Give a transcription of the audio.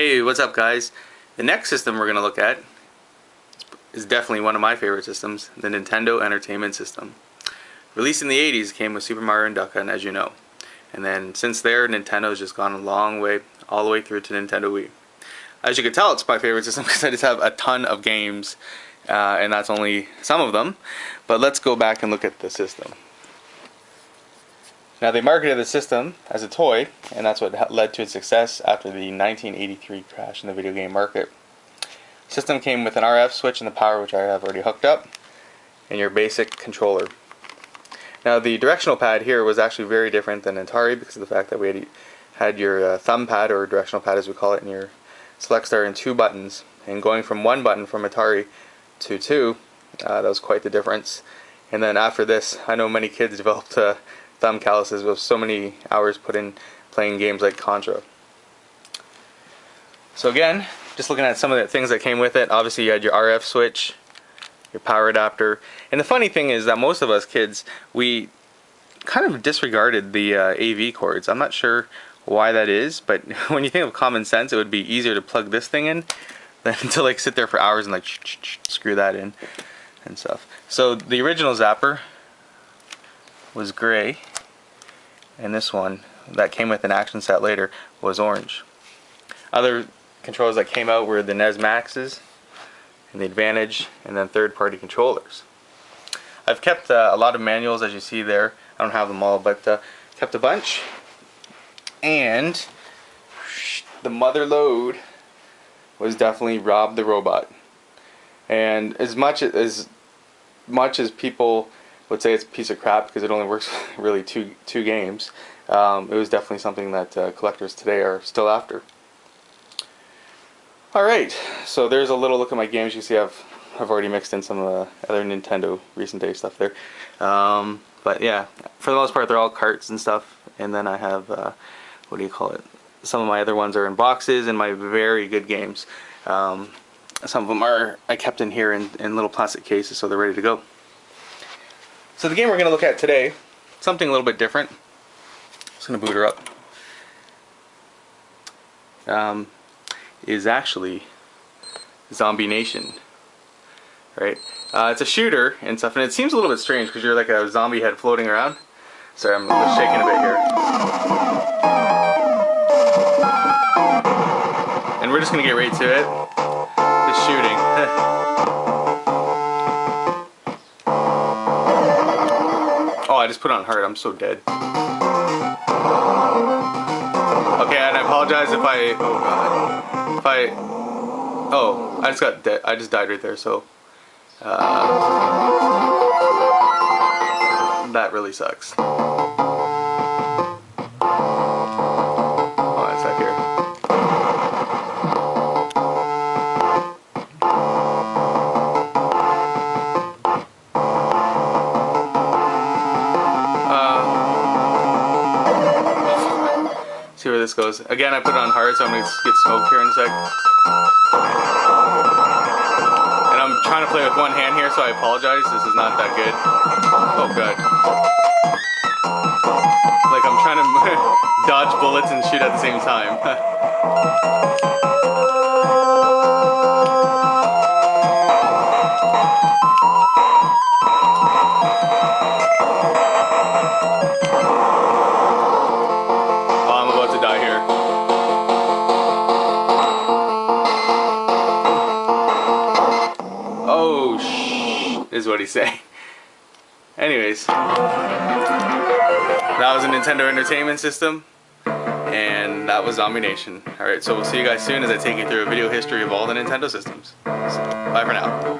Hey, what's up guys? The next system we're going to look at is definitely one of my favorite systems, the Nintendo Entertainment System. Released in the 80s, came with Super Mario and Duck Hunt, as you know. And then since there, Nintendo's just gone a long way, all the way through to Nintendo Wii. As you can tell, it's my favorite system because I just have a ton of games, and that's only some of them. But let's go back and look at the system. Now, they marketed the system as a toy, and that's what led to its success after the 1983 crash in the video game market. The system came with an RF switch and the power, which I have already hooked up, and your basic controller. Now, the directional pad here was actually very different than Atari because of the fact that we had your thumb pad, or directional pad as we call it, in your select star, and two buttons. And going from one button from Atari to two, that was quite the difference. And then after this, I know many kids developed thumb calluses with so many hours put in playing games like Contra. So again, just looking at some of the things that came with it, obviously you had your RF switch, your power adapter, and the funny thing is that most of us kids, we kind of disregarded the AV cords. I'm not sure why that is, but when you think of common sense, it would be easier to plug this thing in than to like sit there for hours and like screw that in and stuff. So the original zapper was gray, and this one that came with an action set later was orange. Other controllers that came out were the NES Maxes and the Advantage, and then third-party controllers. I've kept a lot of manuals, as you see there. I don't have them all, but kept a bunch. And the mother load was definitely Rob the Robot. And as much as people would say it's a piece of crap because it only works really two games, it was definitely something that collectors today are still after. Alright, so there's a little look at my games. You see I've already mixed in some other Nintendo recent day stuff there. But yeah, for the most part they're all carts and stuff. And then I have, what do you call it? Some of my other ones are in boxes, and my very good games. Some of them I kept in here in little plastic cases, so they're ready to go. So the game we're going to look at today, something a little bit different. Just going to boot her up. Is actually Zombie Nation, right? It's a shooter and stuff, and it seems a little bit strange because you're like a zombie head floating around. Sorry, I'm just shaking a bit here. And we're just gonna get right to it. Just shooting. Oh, I just put on hard. I'm so dead. Okay, and I apologize if I. Oh, I just got dead. I just died right there. So that really sucks. Oh, it's back here. See where this goes. Again, I put it on hard, so I'm going to get smoked here in a sec. And I'm trying to play with one hand here, so I apologize. This is not that good. Oh god. Like I'm trying to dodge bullets and shoot at the same time. Is what he's saying. Anyways, that was a Nintendo Entertainment System, and that was Zombie Nation. Alright, so we'll see you guys soon as I take you through a video history of all the Nintendo systems. So, bye for now.